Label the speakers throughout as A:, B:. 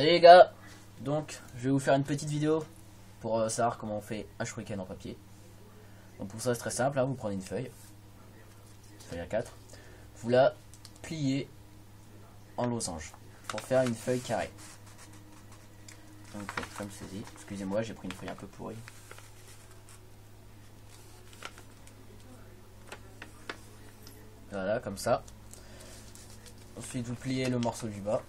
A: Salut les gars, donc je vais vous faire une petite vidéo pour savoir comment on fait un shuriken en papier. Donc pour ça c'est très simple, hein, vous prenez une feuille A4, vous la pliez en losange pour faire une feuille carrée. Donc vous faites comme ceci, excusez-moi j'ai pris une feuille un peu pourrie. Voilà, comme ça. Ensuite vous pliez le morceau du bas.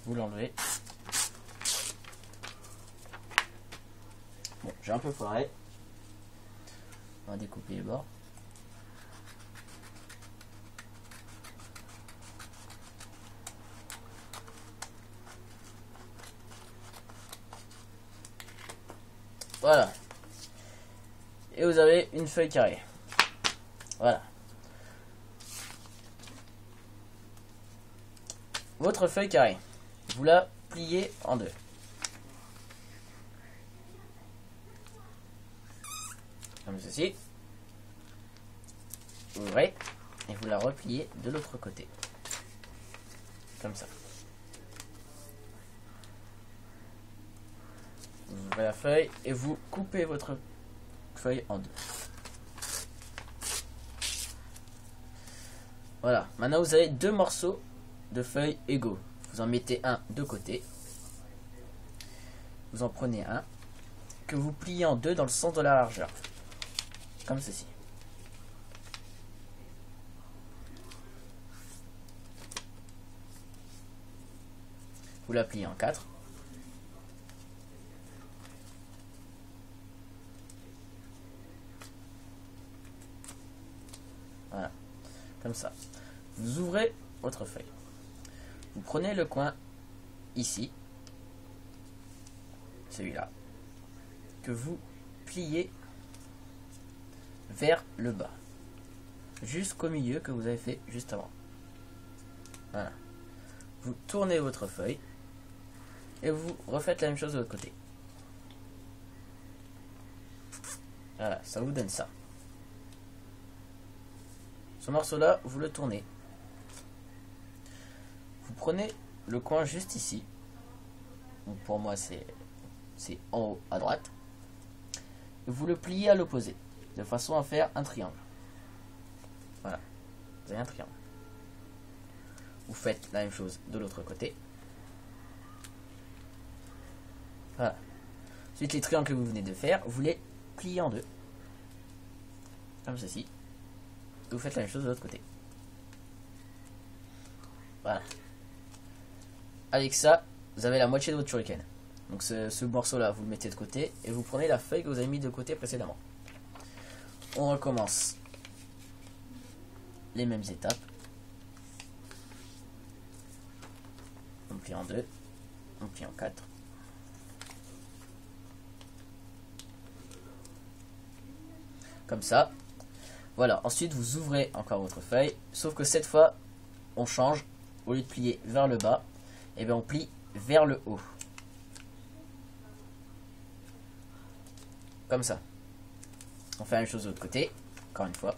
A: Vous l'enlevez. Bon, j'ai un peu foiré. On va découper les bords. Voilà. Et vous avez une feuille carrée. Voilà. Votre feuille carrée, vous la pliez en deux. Comme ceci. Vous ouvrez et vous la repliez de l'autre côté. Comme ça. Vous ouvrez la feuille et vous coupez votre feuille en deux. Voilà. Maintenant vous avez deux morceaux de feuilles égaux. Vous en mettez un de côté. Vous en prenez un que vous pliez en deux dans le sens de la largeur. Comme ceci. Vous la pliez en quatre. Voilà. Comme ça. Vous ouvrez votre feuille. Vous prenez le coin ici, celui-là, que vous pliez vers le bas, jusqu'au milieu que vous avez fait juste avant. Voilà. Vous tournez votre feuille et vous refaites la même chose de l'autre côté. Voilà, ça vous donne ça. Ce morceau-là, vous le tournez. Vous prenez le coin juste ici. Donc pour moi, c'est en haut à droite. Et vous le pliez à l'opposé, de façon à faire un triangle. Voilà, vous avez un triangle. Vous faites la même chose de l'autre côté. Voilà. Ensuite, les triangles que vous venez de faire, vous les pliez en deux. Comme ceci. Et vous faites la même chose de l'autre côté. Voilà. Avec ça, vous avez la moitié de votre shuriken. Donc ce morceau-là, vous le mettez de côté et vous prenez la feuille que vous avez mis de côté précédemment. On recommence les mêmes étapes. On plie en deux, on plie en quatre. Comme ça. Voilà, ensuite vous ouvrez encore votre feuille, sauf que cette fois, on change. Au lieu de plier vers le bas, et bien on plie vers le haut. Comme ça. On fait la même chose de l'autre côté, encore une fois.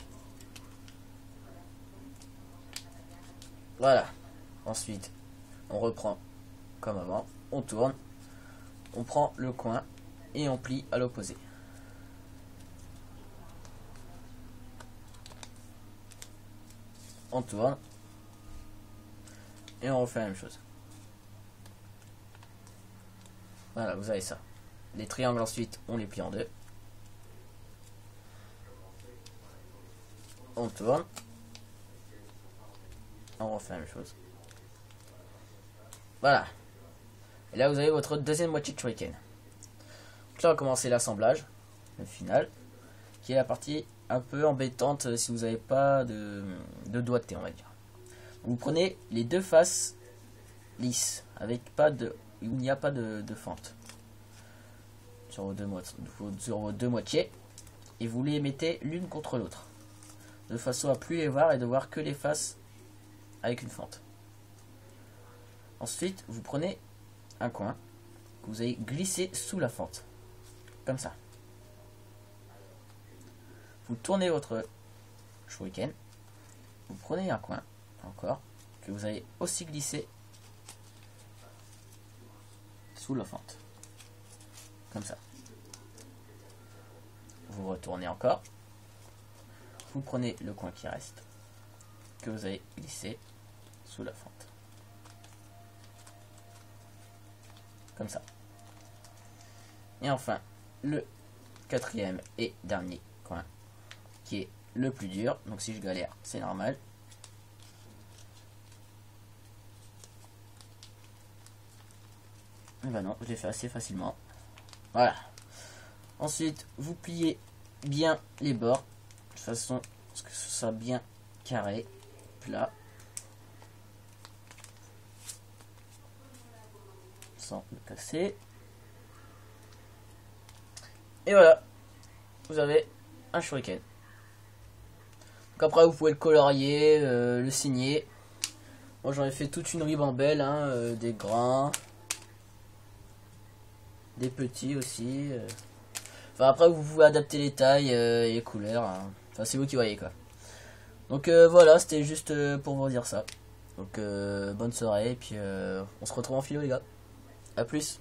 A: Voilà. Ensuite, on reprend comme avant, on tourne, on prend le coin et on plie à l'opposé. On tourne et on refait la même chose. Voilà, vous avez ça. Les triangles ensuite, on les plie en deux. On tourne. On refait la même chose. Voilà. Et là, vous avez votre deuxième moitié de shuriken. Donc là, on va commencer l'assemblage, le final, qui est la partie un peu embêtante si vous n'avez pas de doigté, on va dire. Vous prenez les deux faces lisses, avec il n'y a pas de fente sur vos deux moitiés, et vous les mettez l'une contre l'autre, de façon à plus les voir et de voir que les faces avec une fente. Ensuite, vous prenez un coin que vous allez glisser sous la fente. Comme ça. Vous tournez votre shuriken. Vous prenez un coin, encore, que vous allez aussi glisser sous la fente. Comme ça. Vous retournez encore. Vous prenez le coin qui reste, que vous allez glisser sous la fente. Comme ça. Et enfin, le quatrième et dernier coin, qui est le plus dur. Donc si je galère, c'est normal. Et ben non, je l'ai fait assez facilement. Voilà. Ensuite, vous pliez bien les bords, de façon à ce que ce soit bien carré, plat, sans le casser. Et voilà, vous avez un shuriken. Donc après, vous pouvez le colorier, le signer. Moi, j'en ai fait toute une ribambelle, hein, des grands, des petits aussi. Enfin, après, vous pouvez adapter les tailles et les couleurs. Hein. Enfin, c'est vous qui voyez, quoi. Donc voilà, c'était juste pour vous dire ça. Donc bonne soirée, et puis on se retrouve en philo, les gars. A plus.